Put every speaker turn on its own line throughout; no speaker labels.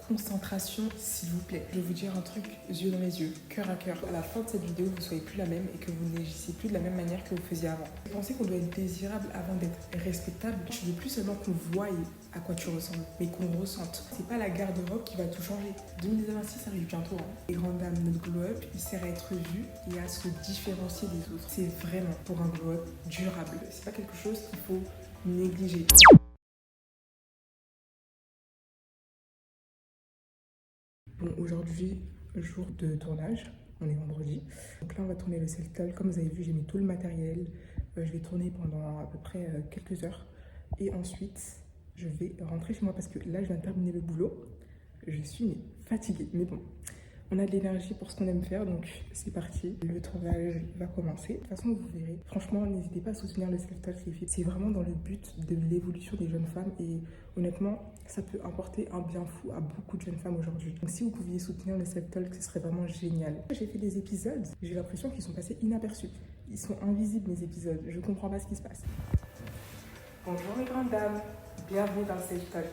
Concentration, s'il vous plaît. Je vais vous dire un truc, yeux dans les yeux, cœur à cœur. À la fin de cette vidéo, vous ne soyez plus la même et que vous n'agissiez plus de la même manière que vous faisiez avant. Vous pensez qu'on doit être désirable avant d'être respectable? Je veux plus seulement qu'on voie à quoi tu ressembles, mais qu'on ressente. C'est pas la garde-robe qui va tout changer. 2026 arrive bientôt. Les grandes dames, notre glow-up, il sert à être vu et à se différencier des autres. C'est vraiment pour un glow-up durable. C'est pas quelque chose qu'il faut négliger. Bon, aujourd'hui, jour de tournage, on est vendredi. Donc là, on va tourner le self-talk. Comme vous avez vu, j'ai mis tout le matériel. Je vais tourner pendant à peu près quelques heures. Et ensuite, je vais rentrer chez moi parce que là, je viens de terminer le boulot. Je suis fatiguée, mais bon. On a de l'énergie pour ce qu'on aime faire, donc c'est parti. Le tournage va commencer. De toute façon, vous verrez. Franchement, n'hésitez pas à soutenir le self-talk. C'est vraiment dans le but de l'évolution des jeunes femmes. Et honnêtement, ça peut apporter un bien fou à beaucoup de jeunes femmes aujourd'hui. Donc si vous pouviez soutenir le self-talk, ce serait vraiment génial. J'ai fait des épisodes, j'ai l'impression qu'ils sont passés inaperçus. Ils sont invisibles, mes épisodes. Je comprends pas ce qui se passe. Bonjour les grandes dames. Bienvenue dans le self-talk.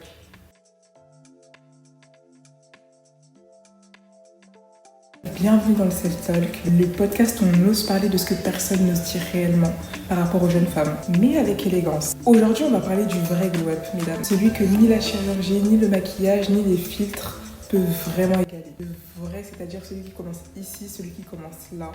Bienvenue dans le self-talk, le podcast où on ose parler de ce que personne n'ose dire réellement par rapport aux jeunes femmes, mais avec élégance. Aujourd'hui, on va parler du vrai glow-up, mesdames. Celui que ni la chirurgie, ni le maquillage, ni les filtres peuvent vraiment égaler. Le vrai, c'est-à-dire celui qui commence ici, celui qui commence là,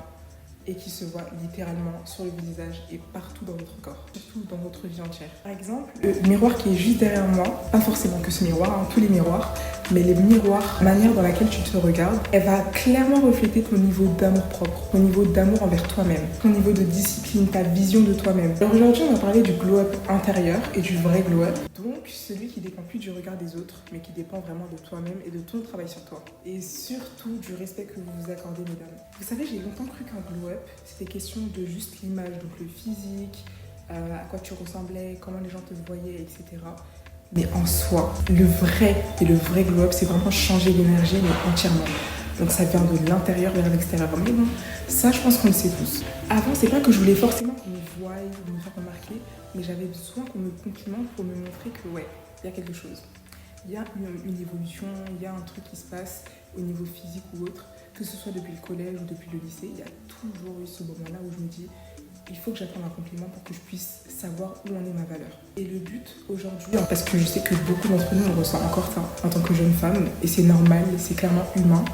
et qui se voit littéralement sur le visage et partout dans votre corps, surtout dans votre vie entière. Par exemple, le miroir qui est juste derrière moi, pas forcément que ce miroir, tous les miroirs, mais les miroirs, la manière dans laquelle tu te regardes, elle va clairement refléter ton niveau d'amour propre, ton niveau d'amour envers toi-même, ton niveau de discipline, ta vision de toi-même. Alors aujourd'hui, on va parler du glow-up intérieur et du vrai glow-up. Donc, celui qui dépend plus du regard des autres, mais qui dépend vraiment de toi-même et de ton travail sur toi. Et surtout du respect que vous vous accordez, mesdames. Vous savez, j'ai longtemps cru qu'un glow-up, c'était question de juste l'image, donc le physique, à quoi tu ressemblais, comment les gens te voyaient, etc. Mais en soi, le vrai glow-up, c'est vraiment changer l'énergie, mais entièrement. Donc ça vient de l'intérieur vers l'extérieur. Mais bon, ça, je pense qu'on le sait tous. Avant, c'est pas que je voulais forcément qu'on me voie ou me faire remarquer, mais j'avais besoin qu'on me complimente pour me montrer que ouais, il y a quelque chose. Il y a une évolution, il y a un truc qui se passe au niveau physique ou autre, que ce soit depuis le collège ou depuis le lycée, il y a toujours eu ce moment-là où je me dis il faut que j'attende un compliment pour que je puisse savoir où en est ma valeur. Et le but aujourd'hui, parce que je sais que beaucoup d'entre nous on ressent encore ça en tant que jeune femme, et c'est normal, c'est clairement humain.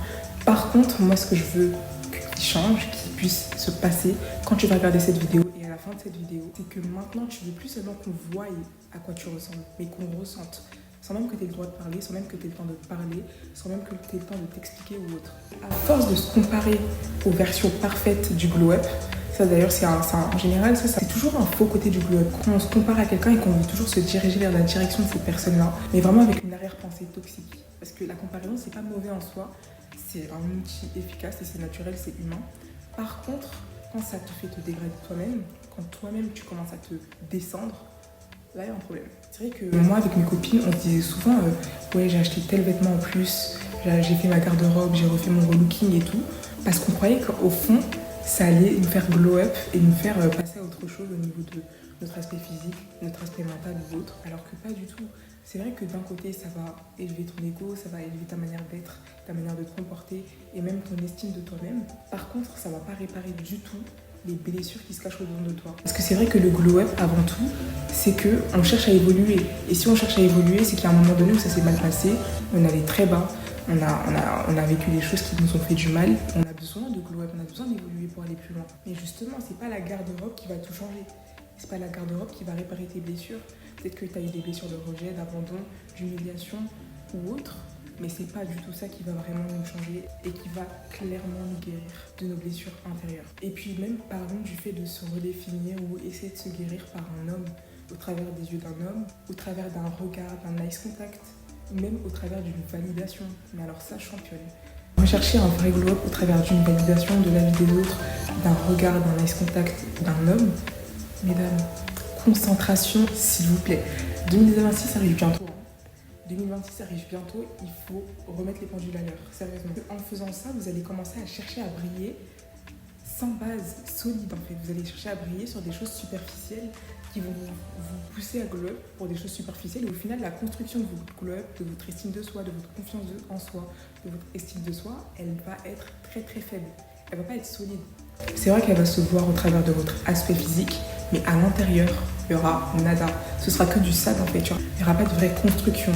Par contre, moi ce que je veux qu'il change, qu'il puisse se passer quand tu vas regarder cette vidéo et à la fin de cette vidéo, c'est que maintenant tu veux plus seulement qu'on voie à quoi tu ressembles, mais qu'on ressente. Sans même que tu aies le droit de parler, sans même que tu aies le temps de parler, sans même que tu aies le temps de t'expliquer ou autre. À force de se comparer aux versions parfaites du glow-up, ça d'ailleurs en général, ça c'est toujours un faux côté du glow-up. Quand on se compare à quelqu'un et qu'on veut toujours se diriger vers la direction de cette personne-là, mais vraiment avec une arrière-pensée toxique. Parce que la comparaison, c'est pas mauvais en soi, c'est un outil efficace et c'est naturel, c'est humain. Par contre, quand ça te fait te dégrader toi-même, quand toi-même tu commences à te descendre, là il y a un problème. C'est vrai que moi avec mes copines, on se disait souvent ouais, j'ai acheté tel vêtement en plus, j'ai fait ma garde-robe, j'ai refait mon relooking et tout, parce qu'on croyait qu'au fond ça allait nous faire glow up et nous faire passer à autre chose au niveau de notre aspect physique, notre aspect mental ou autre, alors que pas du tout. C'est vrai que d'un côté ça va élever ton ego, ça va élever ta manière d'être, ta manière de te comporter et même ton estime de toi-même. Par contre, ça va pas réparer du tout les blessures qui se cachent au-dedans de toi. Parce que c'est vrai que le glow-up, avant tout, c'est qu'on cherche à évoluer. Et si on cherche à évoluer, c'est qu'à un moment donné où ça s'est mal passé, on allait très bas, on a vécu des choses qui nous ont fait du mal. On a besoin de glow-up, on a besoin d'évoluer pour aller plus loin. Mais justement, c'est pas la garde-robe qui va tout changer. C'est pas la garde-robe qui va réparer tes blessures. Peut-être que tu as eu des blessures de rejet, d'abandon, d'humiliation ou autre. Mais c'est pas du tout ça qui va vraiment nous changer et qui va clairement nous guérir de nos blessures intérieures. Et puis même parlons du fait de se redéfinir ou essayer de se guérir par un homme, au travers des yeux d'un homme, au travers d'un regard, d'un nice contact, ou même au travers d'une validation. Mais alors ça, championne. Rechercher un vrai glow-up au travers d'une validation de l'avis des autres, d'un regard, d'un nice contact, d'un homme. Mesdames, concentration s'il vous plaît. 2026 arrive bientôt. 2026 arrive bientôt, il faut remettre les pendules à l'heure, sérieusement. En faisant ça, vous allez commencer à chercher à briller sans base solide en fait. Vous allez chercher à briller sur des choses superficielles qui vont vous pousser à glow up pour des choses superficielles. Et au final, la construction de votre glow up, de votre estime de soi, de votre confiance en soi, de votre estime de soi, elle va être très très faible. Elle va pas être solide. C'est vrai qu'elle va se voir au travers de votre aspect physique, mais à l'intérieur, il y aura nada. Ce sera que du sable en fait. Il n'y aura pas de vraie construction.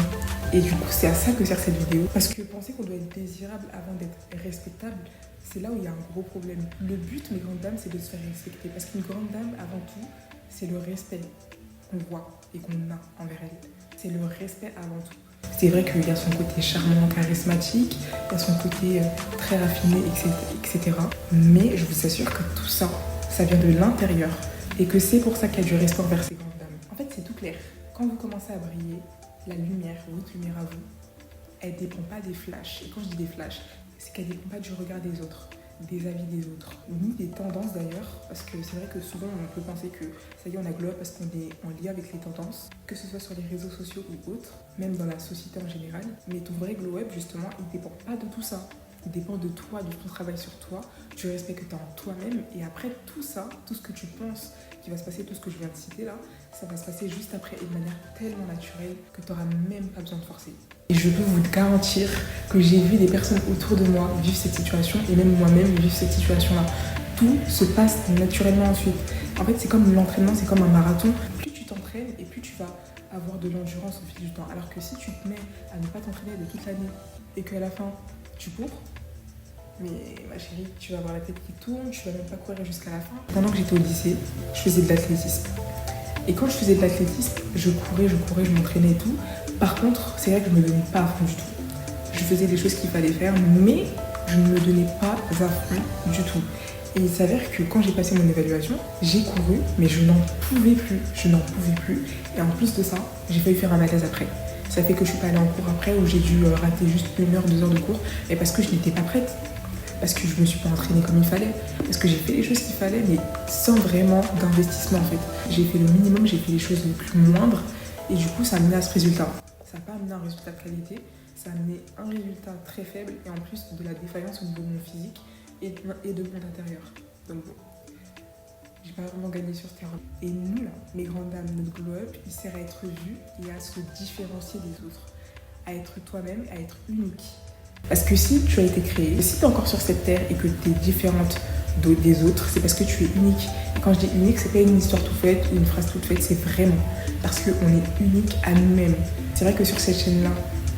Et du coup, c'est à ça que sert cette vidéo. Parce que penser qu'on doit être désirable avant d'être respectable, c'est là où il y a un gros problème. Le but, mes grandes dames, c'est de se faire respecter. Parce qu'une grande dame, avant tout, c'est le respect qu'on voit et qu'on a envers elle. C'est le respect avant tout. C'est vrai qu'il y a son côté charmant, charismatique, il y a son côté très raffiné, etc. Mais je vous assure que tout ça, ça vient de l'intérieur. Et que c'est pour ça qu'il y a du respect envers ces grandes dames. En fait, c'est tout clair. Quand vous commencez à briller, la lumière, votre lumière à vous, elle ne dépend pas des flashs. Et quand je dis des flashs, c'est qu'elle ne dépend pas du regard des autres, des avis des autres, ni des tendances d'ailleurs, parce que c'est vrai que souvent on peut penser que ça y est, on a glow up parce qu'on est en lien avec les tendances, que ce soit sur les réseaux sociaux ou autres, même dans la société en général. Mais ton vrai glow up, justement, il ne dépend pas de tout ça. Il dépend de toi, de ton travail sur toi, du respect que tu as en toi-même. Et après tout ça, tout ce que tu penses qui va se passer, tout ce que je viens de citer là, ça va se passer juste après et de manière tellement naturelle que tu n'auras même pas besoin de forcer. Et je peux vous garantir que j'ai vu des personnes autour de moi vivre cette situation et même moi-même vivre cette situation-là. Tout se passe naturellement ensuite. En fait, c'est comme l'entraînement, c'est comme un marathon. Plus tu t'entraînes et plus tu vas avoir de l'endurance au fil du temps. Alors que si tu te mets à ne pas t'entraîner de toute l'année et qu'à la fin, tu cours, mais ma chérie, tu vas avoir la tête qui tourne, tu vas même pas courir jusqu'à la fin. Pendant que j'étais au lycée, je faisais de l'athlétisme. Et quand je faisais de l'athlétisme, je courais, je m'entraînais et tout. Par contre, c'est vrai que je me donnais pas à fond du tout. Je faisais des choses qu'il fallait faire, mais je ne me donnais pas à fond du tout. Et il s'avère que quand j'ai passé mon évaluation, j'ai couru, mais je n'en pouvais plus. Et en plus de ça, j'ai failli faire un malaise après. Ça fait que je suis pas allée en cours après, où j'ai dû rater juste 1 heure, 2 heures de cours, et parce que je n'étais pas prête. Parce que je me suis pas entraînée comme il fallait, parce que j'ai fait les choses qu'il fallait, mais sans vraiment d'investissement en fait. J'ai fait le minimum, j'ai fait les choses les plus moindres, et du coup ça a amené à ce résultat. Ça n'a pas amené un résultat de qualité, ça a amené un résultat très faible, et en plus de la défaillance au niveau de mon physique et de mon intérieur. Donc bon, j'ai pas vraiment gagné sur ce terrain. Et nous là, mes grandes dames, notre glow up, il sert à être vu et à se différencier des autres, à être toi-même, à être unique. Parce que si tu as été créé, si tu es encore sur cette terre et que tu es différente des autres, c'est parce que tu es unique. Et quand je dis unique, c'est pas une histoire toute faite ou une phrase toute faite, c'est vraiment parce qu'on est unique à nous-mêmes. C'est vrai que sur cette chaîne-là,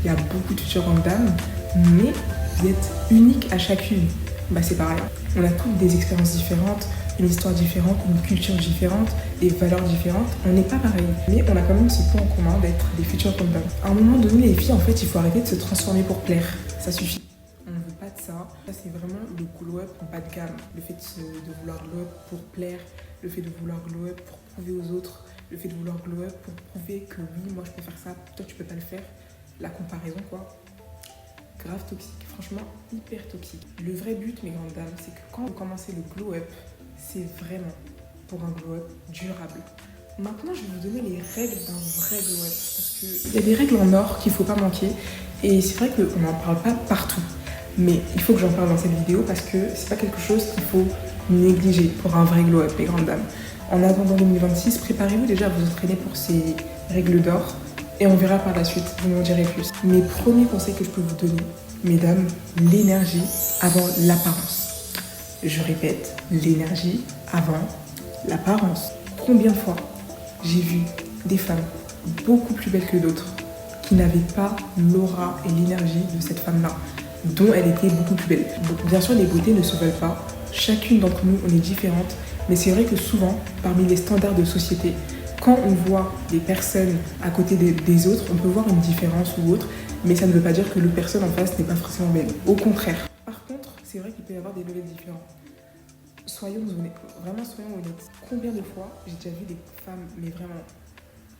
il y a beaucoup de futures grandes dames, mais vous êtes unique à chacune. Bah c'est pareil. On a toutes des expériences différentes, une histoire différente, une culture différente, des valeurs différentes. On n'est pas pareil, mais on a quand même ce point en commun d'être des futures grandes dames. À un moment donné, les filles, en fait, il faut arrêter de se transformer pour plaire. Ça suffit. On ne veut pas de ça. Ça, c'est vraiment le glow up en bas de gamme. Le fait de vouloir glow up pour plaire, le fait de vouloir glow up pour prouver aux autres, le fait de vouloir glow up pour prouver que oui, moi je peux faire ça, toi tu peux pas le faire. La comparaison, quoi. Grave toxique. Franchement, hyper toxique. Le vrai but, mes grandes dames, c'est que quand vous commencez le glow up, c'est vraiment pour un glow up durable. Maintenant, je vais vous donner les règles d'un vrai glow up. Parce qu'il y a des règles en or qu'il ne faut pas manquer. Et c'est vrai qu'on n'en parle pas partout. Mais il faut que j'en parle dans cette vidéo parce que c'est pas quelque chose qu'il faut négliger pour un vrai glow up, les grandes dames. En attendant 2026, préparez-vous déjà à vous entraîner pour ces règles d'or. Et on verra par la suite, vous m'en direz plus. Mes premiers conseils que je peux vous donner, mesdames, l'énergie avant l'apparence. Je répète, l'énergie avant l'apparence. Combien de fois j'ai vu des femmes beaucoup plus belles que d'autres qui n'avaient pas l'aura et l'énergie de cette femme-là, dont elle était beaucoup plus belle. Donc, bien sûr, les beautés ne se veulent pas. Chacune d'entre nous, on est différente. Mais c'est vrai que souvent, parmi les standards de société, quand on voit des personnes à côté des autres, on peut voir une différence ou autre, mais ça ne veut pas dire que l'autre personne en face n'est pas forcément belle. Au contraire. Par contre, c'est vrai qu'il peut y avoir des leviers différents. Soyons honnêtes, vraiment soyons honnêtes. Combien de fois j'ai déjà vu des femmes, mais vraiment,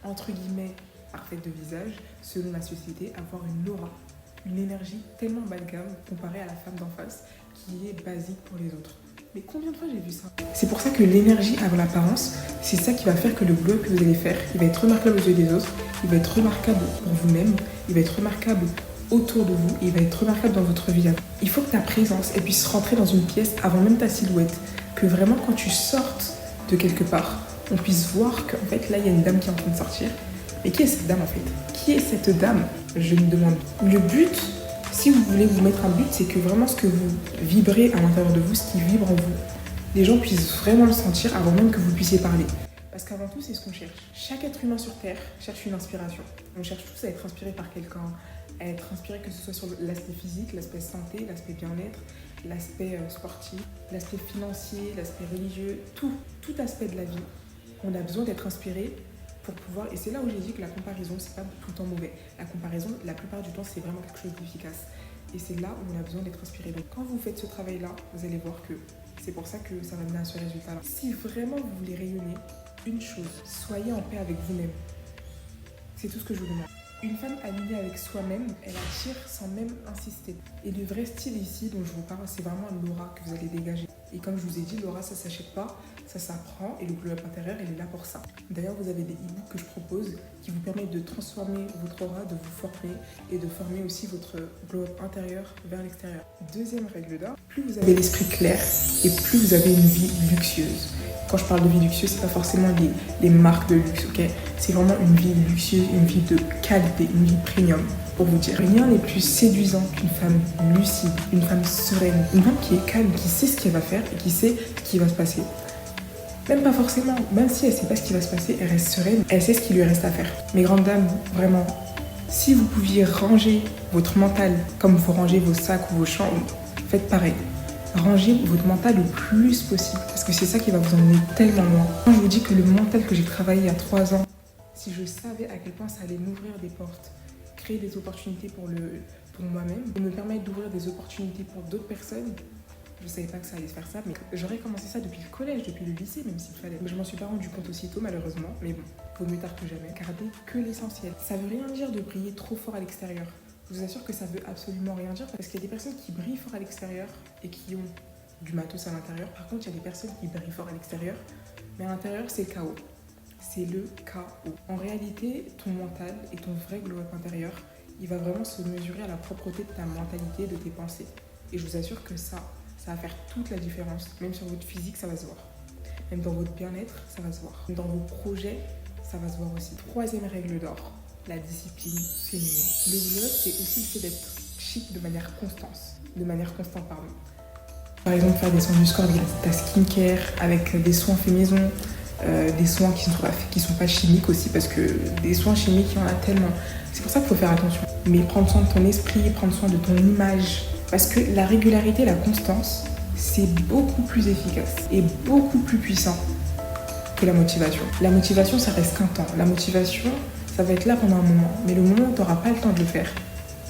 entre guillemets, parfaites de visage, selon la société, avoir une aura, une énergie tellement bas de gamme comparée à la femme d'en face, qui est basique pour les autres. Mais combien de fois j'ai vu ça? C'est pour ça que l'énergie avant l'apparence, c'est ça qui va faire que le glow up que vous allez faire, il va être remarquable aux yeux des autres, il va être remarquable pour vous-même, il va être remarquable autour de vous et il va être remarquable dans votre vie. Il faut que ta présence elle puisse rentrer dans une pièce avant même ta silhouette, Que vraiment, quand tu sortes de quelque part, on puisse voir qu'en fait, là, il y a une dame qui est en train de sortir. Mais qui est cette dame, en fait? Qui est cette dame? Je me demande. Le but, si vous voulez vous mettre un but, c'est que vraiment ce que vous vibrez à l'intérieur de vous, ce qui vibre en vous, les gens puissent vraiment le sentir avant même que vous puissiez parler. Parce qu'avant tout, c'est ce qu'on cherche. Chaque être humain sur Terre cherche une inspiration. On cherche tous à être inspiré par quelqu'un, à être inspiré que ce soit sur l'aspect physique, l'aspect santé, l'aspect bien-être, l'aspect sportif, l'aspect financier, l'aspect religieux, tout aspect de la vie. On a besoin d'être inspiré pour pouvoir... Et c'est là où j'ai dit que la comparaison, c'est pas tout le temps mauvais. La comparaison, la plupart du temps, c'est vraiment quelque chose d'efficace. Et c'est là où on a besoin d'être inspiré. Donc quand vous faites ce travail-là, vous allez voir que c'est pour ça que ça va mener à ce résultat-là. Si vraiment vous voulez rayonner, une chose, soyez en paix avec vous-même. C'est tout ce que je vous demande. Une femme alignée avec soi-même, elle attire sans même insister. Et le vrai style ici dont je vous parle, c'est vraiment l'aura que vous allez dégager. Et comme je vous ai dit, l'aura, ça ne s'achète pas, ça s'apprend et le glow-up intérieur, il est là pour ça. D'ailleurs, vous avez des e-books que je propose qui vous permettent de transformer votre aura, de vous former et de former aussi votre glow-up intérieur vers l'extérieur. Deuxième règle d'or, plus vous avez l'esprit clair et plus vous avez une vie luxueuse. Quand je parle de vie luxueuse, c'est pas forcément les marques de luxe, ok? C'est vraiment une vie luxueuse, une vie de qualité, une vie premium. Pour vous dire, rien n'est plus séduisant qu'une femme lucide, une femme sereine, une femme qui est calme, qui sait ce qu'elle va faire et qui sait ce qui va se passer. Même pas forcément, même si elle sait pas ce qui va se passer, elle reste sereine, elle sait ce qu'il lui reste à faire. Mes grandes dames, vraiment, si vous pouviez ranger votre mental comme vous rangez vos sacs ou vos chambres, faites pareil. Rangez votre mental le plus possible parce que c'est ça qui va vous emmener tellement loin. Quand je vous dis que le mental que j'ai travaillé il y a 3 ans, si je savais à quel point ça allait m'ouvrir des portes, créer des opportunités pour moi-même et me permettre d'ouvrir des opportunités pour d'autres personnes, je ne savais pas que ça allait se faire ça, mais j'aurais commencé ça depuis le collège, depuis le lycée même s'il fallait. Je m'en suis pas rendu compte aussitôt malheureusement, mais bon, vaut mieux tard que jamais. Gardez que l'essentiel. Ça veut rien dire de briller trop fort à l'extérieur. Je vous assure que ça veut absolument rien dire parce qu'il y a des personnes qui brillent fort à l'extérieur et qui ont du matos à l'intérieur. Par contre, il y a des personnes qui brillent fort à l'extérieur, mais à l'intérieur, c'est le chaos. C'est le chaos. En réalité, ton mental et ton vrai glow-up intérieur, il va vraiment se mesurer à la propreté de ta mentalité, de tes pensées. Et je vous assure que ça va faire toute la différence. Même sur votre physique, ça va se voir. Même dans votre bien-être, ça va se voir. Même dans vos projets, ça va se voir aussi. Troisième règle d'or, la discipline féminine. Le glow-up, c'est aussi le fait d'être chic de manière constante. Par exemple, faire des soins du corps avec ta skincare, avec des soins faits maison, des soins qui sont pas chimiques aussi, parce que des soins chimiques, il y en a tellement. C'est pour ça qu'il faut faire attention. Mais prendre soin de ton esprit, prendre soin de ton image, parce que la régularité, la constance, c'est beaucoup plus efficace et beaucoup plus puissant que la motivation. La motivation, ça reste qu'un temps. La motivation, ça va être là pendant un moment. Mais le moment où tu n'auras pas le temps de le faire,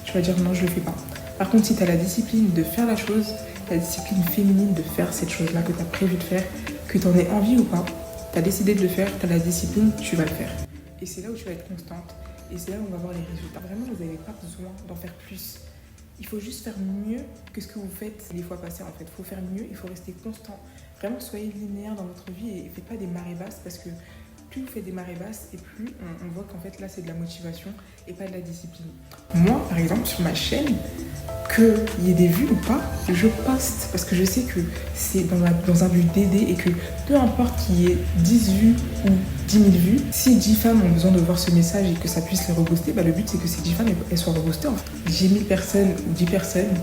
tu vas dire non, je le fais pas. Par contre, si tu as la discipline de faire la chose, la discipline féminine de faire cette chose-là que tu as prévu de faire, que tu en aies envie ou pas, tu as décidé de le faire, tu as la discipline, tu vas le faire. Et c'est là où tu vas être constante. Et c'est là où on va voir les résultats. Vraiment, vous n'avez pas besoin d'en faire plus. Il faut juste faire mieux que ce que vous faites les fois passées en fait. Il faut faire mieux, il faut rester constant. Vraiment, soyez linéaire dans votre vie et faites pas des marées basses parce que plus vous faites des marées basses et plus on voit qu'en fait là c'est de la motivation et pas de la discipline. Moi, par exemple, sur ma chaîne, qu'il y ait des vues ou pas, je poste parce que je sais que c'est dans un but d'aider et que peu importe qu'il y ait 10 vues ou 10 000 vues, si 10 femmes ont besoin de voir ce message et que ça puisse les rebooster, le but c'est que ces 10 femmes elles soient reboostées. En fait. J'ai 1000 personnes ou 10 personnes,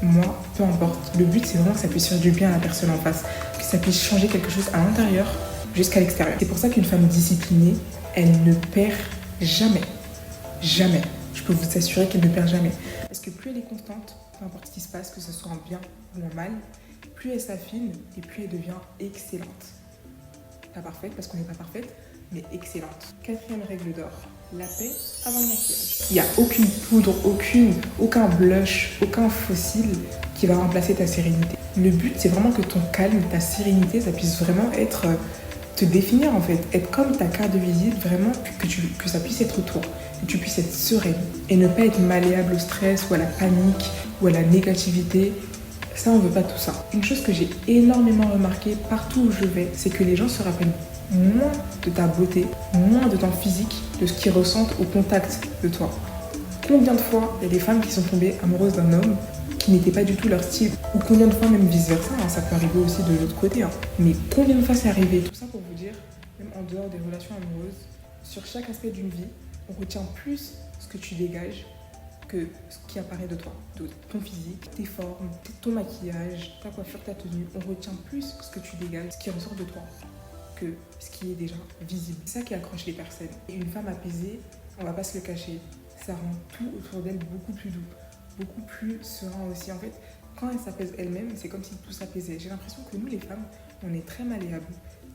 moi, peu importe. Le but c'est vraiment que ça puisse faire du bien à la personne en face, que ça puisse changer quelque chose à l'intérieur jusqu'à l'extérieur. C'est pour ça qu'une femme disciplinée, elle ne perd jamais. Jamais. Je peux vous assurer qu'elle ne perd jamais. Parce que plus elle est constante, peu importe ce qui se passe, que ce soit en bien ou en mal, plus elle s'affine et plus elle devient excellente. Pas parfaite parce qu'on n'est pas parfaite, mais excellente. Quatrième règle d'or, la paix avant le maquillage. Il n'y a aucune poudre, aucun blush, aucun fossile qui va remplacer ta sérénité. Le but, c'est vraiment que ton calme, ta sérénité, ça puisse vraiment être... te définir en fait, être comme ta carte de visite, vraiment que ça puisse être toi, que tu puisses être sereine et ne pas être malléable au stress ou à la panique ou à la négativité. Ça, on veut pas tout ça. Une chose que j'ai énormément remarqué partout où je vais, c'est que les gens se rappellent moins de ta beauté, moins de ton physique, de ce qu'ils ressentent au contact de toi. Combien de fois il y a des femmes qui sont tombées amoureuses d'un homme qui n'était pas du tout leur style. Ou combien de fois, même vice-versa, hein, ça peut arriver aussi de l'autre côté. Hein. Mais combien de fois c'est arrivé? Tout ça pour vous dire, même en dehors des relations amoureuses, sur chaque aspect d'une vie, on retient plus ce que tu dégages que ce qui apparaît de toi, de ton physique, tes formes, ton maquillage, ta coiffure, ta tenue. On retient plus ce que tu dégages, ce qui ressort de toi, que ce qui est déjà visible. C'est ça qui accroche les personnes. Et une femme apaisée, on va pas se le cacher, ça rend tout autour d'elle beaucoup plus doux, beaucoup plus serein aussi. En fait, quand elle s'apaise elle-même, c'est comme si tout s'apaisait. J'ai l'impression que nous, les femmes, on est très malléables.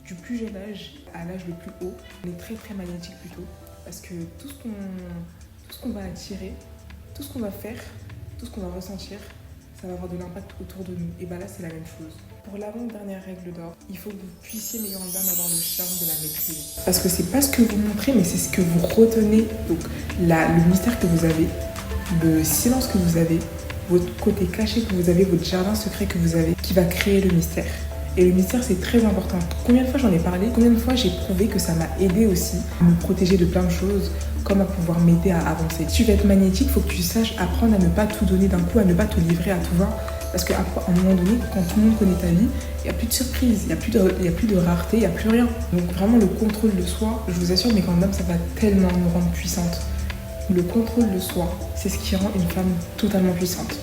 Du plus jeune âge à l'âge le plus haut, on est très très magnétique plutôt. Parce que tout ce qu'on va attirer, tout ce qu'on va faire, tout ce qu'on va ressentir, ça va avoir de l'impact autour de nous. Et bien là, c'est la même chose. Pour l'avant-dernière règle d'or, il faut que vous puissiez, mes grandes dames, avoir le charme de la maîtrise. Parce que c'est pas ce que vous montrez, mais c'est ce que vous retenez. Donc le mystère que vous avez, le silence que vous avez, votre côté caché que vous avez, votre jardin secret que vous avez, qui va créer le mystère. Et le mystère, c'est très important. Combien de fois j'en ai parlé, combien de fois j'ai prouvé que ça m'a aidé aussi à me protéger de plein de choses, comme à pouvoir m'aider à avancer. Si tu veux être magnétique, il faut que tu saches apprendre à ne pas tout donner d'un coup, à ne pas te livrer à tout va. Parce qu'à un moment donné, quand tout le monde connaît ta vie, il n'y a plus de surprise, il n'y a plus de rareté, il n'y a plus rien. Donc vraiment, le contrôle de soi, je vous assure, mes grandes dames, ça va tellement nous rendre puissantes. Le contrôle de soi, c'est ce qui rend une femme totalement puissante.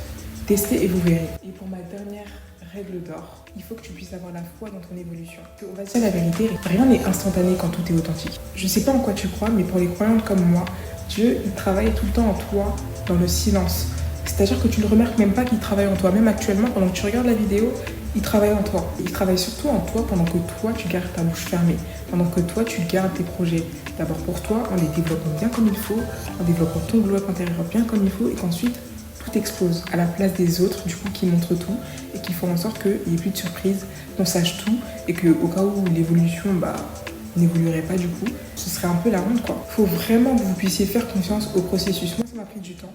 Testez et vous verrez. Et pour ma dernière règle d'or, il faut que tu puisses avoir la foi dans ton évolution. On va dire la vérité, rien n'est instantané quand tout est authentique. Je ne sais pas en quoi tu crois, mais pour les croyantes comme moi, Dieu, il travaille tout le temps en toi, dans le silence. C'est-à-dire que tu ne remarques même pas qu'il travaille en toi. Même actuellement, pendant que tu regardes la vidéo, il travaille en toi. Il travaille surtout en toi pendant que toi, tu gardes ta bouche fermée. Pendant que toi, tu gardes tes projets. D'abord pour toi, en les développant bien comme il faut, en développant ton glow-up intérieur bien comme il faut, et qu'ensuite, tout explose à la place des autres, du coup, qui montrent tout et qui font en sorte qu'il n'y ait plus de surprise, qu'on sache tout et qu'au cas où l'évolution n'évoluerait pas du coup, ce serait un peu la honte quoi. Faut vraiment que vous puissiez faire confiance au processus. Moi, ça m'a pris du temps,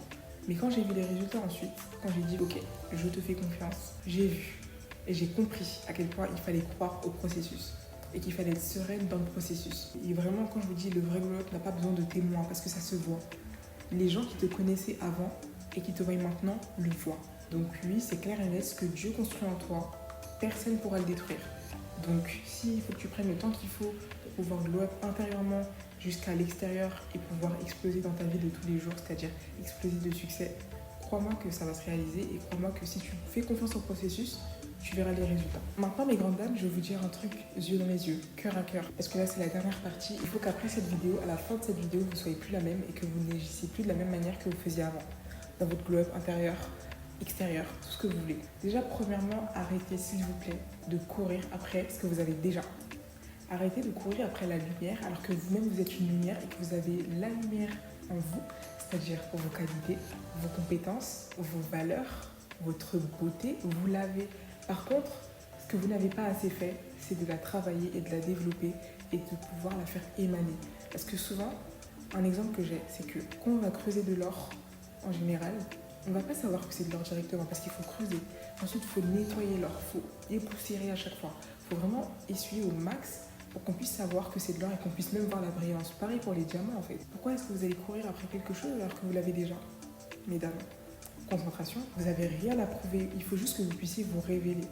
mais quand j'ai vu les résultats ensuite, quand j'ai dit ok, je te fais confiance, j'ai vu et j'ai compris à quel point il fallait croire au processus et qu'il fallait être sereine dans le processus. Et vraiment, quand je vous dis le vrai glow-up n'a pas besoin de témoins parce que ça se voit. Les gens qui te connaissaient avant et qui te voient maintenant le voient. Donc oui, c'est clair et net, ce que Dieu construit en toi, personne ne pourra le détruire. Donc s'il faut que tu prennes le temps qu'il faut pour pouvoir glow up intérieurement jusqu'à l'extérieur et pouvoir exploser dans ta vie de tous les jours, c'est-à-dire exploser de succès, crois-moi que ça va se réaliser et crois-moi que si tu fais confiance au processus, tu verras les résultats. Maintenant, mes grandes dames, je vais vous dire un truc yeux dans les yeux, cœur à cœur. Parce que là, c'est la dernière partie. Il faut qu'après cette vidéo, à la fin de cette vidéo, vous ne soyez plus la même et que vous n'agissiez plus de la même manière que vous faisiez avant. Dans votre glow-up intérieur, extérieur, tout ce que vous voulez. Déjà, premièrement, arrêtez, s'il vous plaît, de courir après ce que vous avez déjà. Arrêtez de courir après la lumière alors que vous-même, vous êtes une lumière et que vous avez la lumière en vous, c'est-à-dire vos qualités, vos compétences, vos valeurs, votre beauté, vous l'avez. Par contre, ce que vous n'avez pas assez fait, c'est de la travailler et de la développer et de pouvoir la faire émaner. Parce que souvent, un exemple que j'ai, c'est que quand on va creuser de l'or, en général, on ne va pas savoir que c'est de l'or directement parce qu'il faut creuser. Ensuite, il faut nettoyer l'or, il faut dépoussiérer à chaque fois. Il faut vraiment essuyer au max pour qu'on puisse savoir que c'est de l'or et qu'on puisse même voir la brillance. Pareil pour les diamants en fait. Pourquoi est-ce que vous allez courir après quelque chose alors que vous l'avez déjà? Mesdames, concentration, vous n'avez rien à prouver, il faut juste que vous puissiez vous révéler.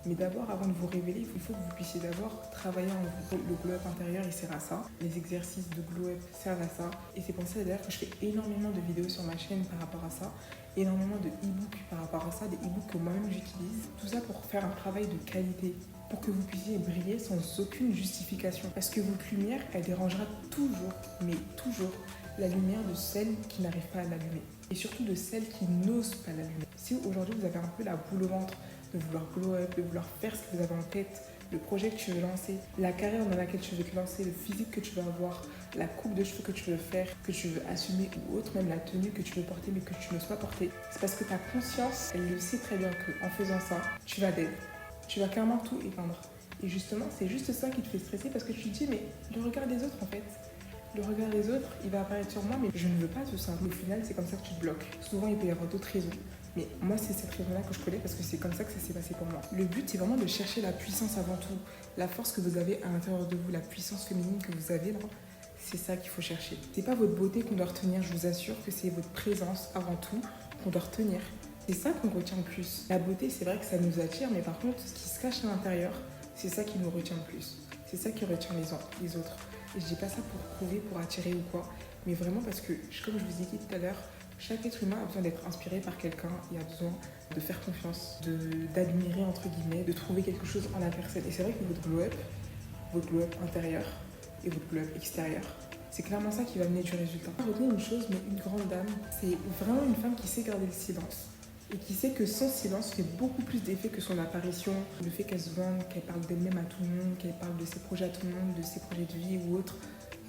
Mais d'abord, avant de vous révéler, il faut que vous puissiez d'abord travailler en vous. Le glow-up intérieur, il sert à ça. Les exercices de glow-up servent à ça. Et c'est pour ça d'ailleurs que je fais énormément de vidéos sur ma chaîne par rapport à ça. Énormément de e-books par rapport à ça, des e-books que moi-même j'utilise. Tout ça pour faire un travail de qualité, pour que vous puissiez briller sans aucune justification. Parce que votre lumière, elle dérangera toujours, mais toujours, la lumière de celles qui n'arrivent pas à l'allumer. Et surtout de celles qui n'osent pas l'allumer. Si aujourd'hui vous avez un peu la boule au ventre de vouloir glow up, de vouloir faire ce que vous avez en tête, le projet que tu veux lancer, la carrière dans laquelle tu veux te lancer, le physique que tu veux avoir, la coupe de cheveux que tu veux faire, que tu veux assumer ou autre, même la tenue que tu veux porter mais que tu n'oses pas porter, c'est parce que ta conscience, elle le sait très bien qu'en faisant ça, tu vas dead. Tu vas clairement tout éteindre. Et justement, c'est juste ça qui te fait stresser parce que tu te dis, mais le regard des autres en fait, le regard des autres, il va apparaître sur moi, mais je ne veux pas tout ça. Au final, c'est comme ça que tu te bloques. Souvent, il peut y avoir d'autres raisons. Mais moi, c'est cette raison-là que je connais parce que c'est comme ça que ça s'est passé pour moi. Le but, c'est vraiment de chercher la puissance avant tout. La force que vous avez à l'intérieur de vous, la puissance féminine que vous avez là, c'est ça qu'il faut chercher. C'est pas votre beauté qu'on doit retenir, je vous assure que c'est votre présence avant tout qu'on doit retenir. C'est ça qu'on retient le plus. La beauté, c'est vrai que ça nous attire, mais par contre, ce qui se cache à l'intérieur, c'est ça qui nous retient le plus. C'est ça qui retient les autres. Et je dis pas ça pour prouver, pour attirer ou quoi, mais vraiment parce que, comme je vous ai dit tout à l'heure, chaque être humain a besoin d'être inspiré par quelqu'un et a besoin de faire confiance, d'admirer entre guillemets, de trouver quelque chose en la personne. Et c'est vrai que votre glow-up intérieur et votre glow-up extérieur, c'est clairement ça qui va mener du résultat. Retenez une chose, mais une grande dame, c'est vraiment une femme qui sait garder le silence. Et qui sait que son silence fait beaucoup plus d'effet que son apparition, le fait qu'elle se vende, qu'elle parle d'elle-même à tout le monde, qu'elle parle de ses projets à tout le monde, de ses projets de vie ou autres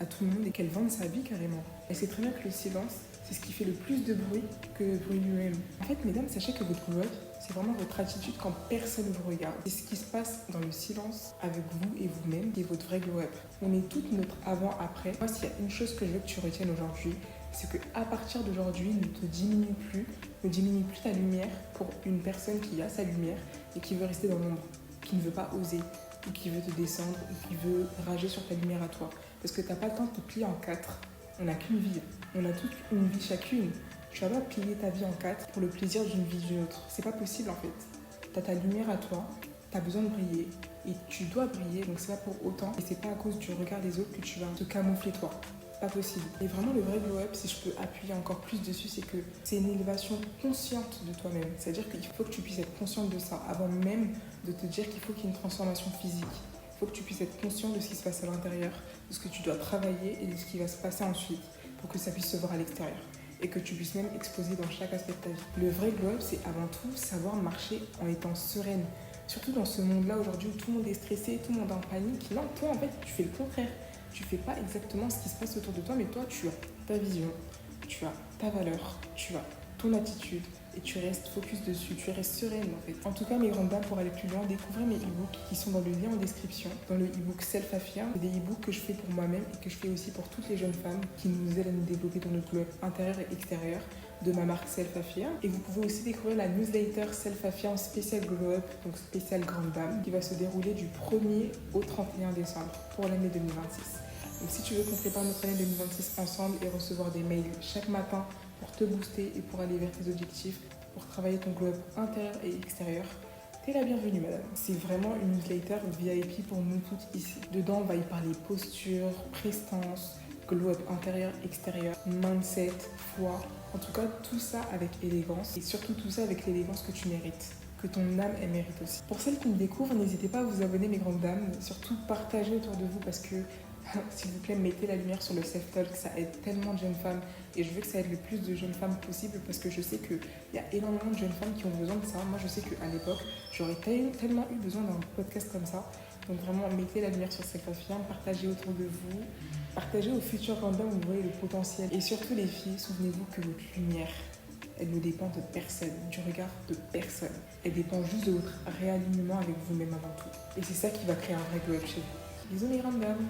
à tout le monde et qu'elle vende sa vie carrément. Elle sait très bien que le silence, c'est ce qui fait le plus de bruit que le bruit lui-même. En fait, mesdames, sachez que votre glow-up, c'est vraiment votre attitude quand personne ne vous regarde. C'est ce qui se passe dans le silence avec vous et vous-même qui est votre vrai glow-up. On est toute notre avant-après. Moi, s'il y a une chose que je veux que tu retiennes aujourd'hui, c'est qu'à partir d'aujourd'hui, ne diminue plus ta lumière pour une personne qui a sa lumière et qui veut rester dans l'ombre, qui ne veut pas oser, ou qui veut te descendre, ou qui veut rager sur ta lumière à toi. Parce que tu n'as pas le temps de te plier en quatre. On n'a qu'une vie. On a toute une vie chacune. Tu vas pas plier ta vie en quatre pour le plaisir d'une vie d'une autre. C'est pas possible en fait. Tu as ta lumière à toi, tu as besoin de briller. Et tu dois briller, donc c'est pas pour autant. Et c'est pas à cause du regard des autres que tu vas te camoufler toi. Pas possible. Et vraiment le vrai glow-up, si je peux appuyer encore plus dessus, c'est que c'est une élévation consciente de toi-même. C'est-à-dire qu'il faut que tu puisses être consciente de ça avant même de te dire qu'il faut qu'il y ait une transformation physique. Il faut que tu puisses être conscient de ce qui se passe à l'intérieur, de ce que tu dois travailler et de ce qui va se passer ensuite pour que ça puisse se voir à l'extérieur. Et que tu puisses même exposer dans chaque aspect de ta vie. Le vrai glow-up, c'est avant tout savoir marcher en étant sereine. Surtout dans ce monde-là aujourd'hui où tout le monde est stressé, tout le monde est en panique. Non, toi en fait, tu fais le contraire. Tu fais pas exactement ce qui se passe autour de toi, mais toi, tu as ta vision, tu as ta valeur, tu as ton attitude et tu restes focus dessus, tu restes sereine en fait. En tout cas, mes grandes dames, pour aller plus loin, découvrez mes e-books qui sont dans le lien en description. Dans le e-book Self Affirm, c'est des e-books que je fais pour moi-même et que je fais aussi pour toutes les jeunes femmes qui nous aident à nous développer dans notre globe intérieur et extérieur de ma marque Self Affirm. Et vous pouvez aussi découvrir la newsletter Self Affirm spécial Glow Up, donc spécial grande dame, qui va se dérouler du 1er au 31 décembre pour l'année 2026. Donc si tu veux qu'on prépare notre année 2026 ensemble et recevoir des mails chaque matin pour te booster et pour aller vers tes objectifs, pour travailler ton globe intérieur et extérieur, t'es la bienvenue madame. C'est vraiment une newsletter VIP pour nous toutes ici. Dedans on va y parler posture, prestance, globe intérieur, extérieur, mindset, foi. En tout cas tout ça avec élégance et surtout tout ça avec l'élégance que tu mérites, que ton âme elle mérite aussi. Pour celles qui me découvrent, n'hésitez pas à vous abonner mes grandes dames, surtout partagez autour de vous parce que s'il vous plaît, mettez la lumière sur le self-talk, ça aide tellement de jeunes femmes et je veux que ça aide le plus de jeunes femmes possible parce que je sais qu'il y a énormément de jeunes femmes qui ont besoin de ça. Moi, je sais qu'à l'époque, j'aurais tellement eu besoin d'un podcast comme ça. Donc vraiment, mettez la lumière sur Self-Affirm, partagez autour de vous, partagez aux futurs candidats où vous voyez le potentiel. Et surtout les filles, souvenez-vous que votre lumière, elle ne dépend de personne, du regard de personne. Elle dépend juste de votre réalignement avec vous-même avant tout. Et c'est ça qui va créer un vrai glow-up chez vous. Bisous mes grandes dames.